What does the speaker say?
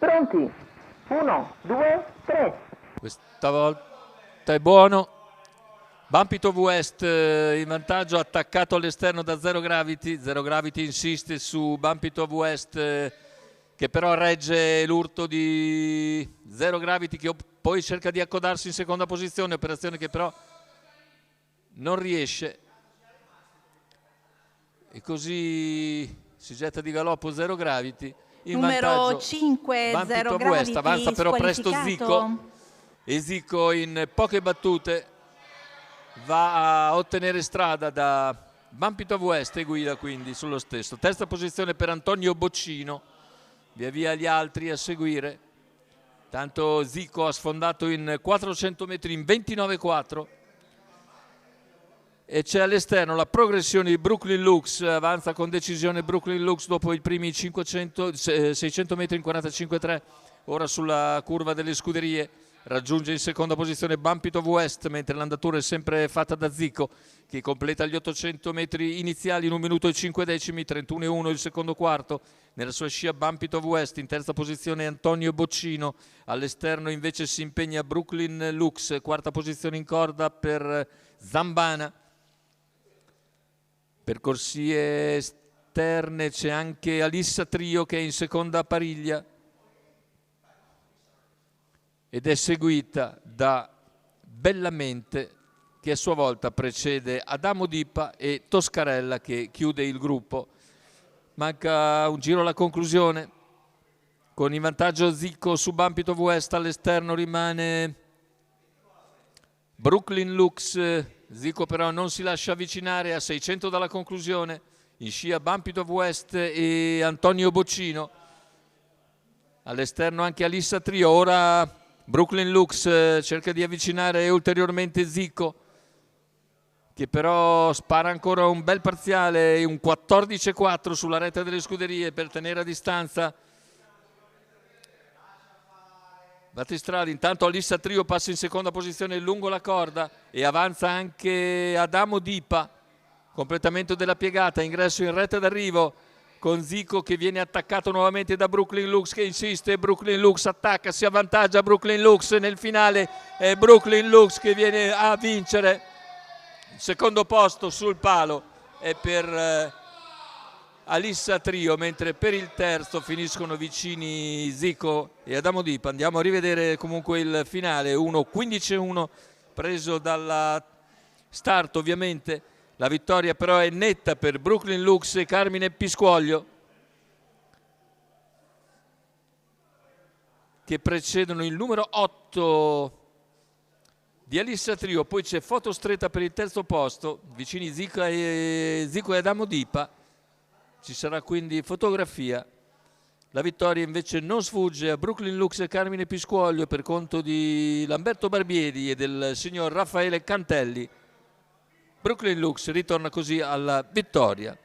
Pronti? 1, 2, 3. Questa volta è buono. Bumpy to West in vantaggio, attaccato all'esterno da Zero Gravity. Zero Gravity insiste su Bumpy to West, che però regge l'urto di Zero Gravity, che poi cerca di accodarsi in seconda posizione, operazione che però non riesce. E così si getta di galoppo Zero Gravity. In Numero 5, Bumpy Zero to West, Gravity, avanza però presto Zico. E Zico in poche battute va a ottenere strada da Bumpy to West e guida quindi sullo stesso. Terza posizione per Antonio Boccino, via via gli altri a seguire. Tanto Zico ha sfondato in 400 metri in 29,4 e c'è all'esterno la progressione di Brooklyn Lux. Avanza con decisione Brooklyn Lux dopo i primi 600 metri in 45,3. Ora sulla curva delle scuderie raggiunge in seconda posizione Bumpy to West, mentre l'andatura è sempre fatta da Zico, che completa gli 800 metri iniziali in 1 minuto e 5 decimi, 31,1 il secondo quarto. Nella sua scia Bumpy to West, in terza posizione Antonio Boccino, all'esterno invece si impegna Brooklyn Lux, quarta posizione in corda per Zambana. Per corsie esterne c'è anche Alissa Trio che è in seconda pariglia ed è seguita da Bellamente, che a sua volta precede Adamo Dipa e Toscarella, che chiude il gruppo. Manca un giro alla conclusione, con in vantaggio Zico su Bumpy to West. All'esterno rimane Brooklyn Lux. Zico però non si lascia avvicinare, a 600 dalla conclusione. In scia Bumpy to West e Antonio Boccino. All'esterno anche Alissa Trio. Ora Brooklyn Lux cerca di avvicinare ulteriormente Zico, che però spara ancora un bel parziale, un 14,4 sulla retta delle scuderie per tenere a distanza Battistrada. Intanto Alissa Trio passa in seconda posizione lungo la corda e avanza anche Adamo Dipa. Completamento della piegata, ingresso in retta d'arrivo con Zico che viene attaccato nuovamente da Brooklyn Lux, che insiste. Brooklyn Lux attacca, si avvantaggia Brooklyn Lux nel finale. È Brooklyn Lux che viene a vincere. Il secondo posto sul palo è per Alissa Trio, mentre per il terzo finiscono vicini Zico e Adamo Dipa. Andiamo a rivedere comunque il finale, 1:15,1 preso dalla start ovviamente. La vittoria però è netta per Brooklyn Lux e Carmine Piscuoglio, che precedono il numero 8 di Alissa Trio. Poi c'è foto stretta per il terzo posto, vicini Zico e Adamo Dipa. Ci sarà quindi fotografia. La vittoria invece non sfugge a Brooklyn Lux e Carmine Piscuoglio per conto di Lamberto Barbieri e del signor Raffaele Cantelli. Brooklyn Lux ritorna così alla vittoria.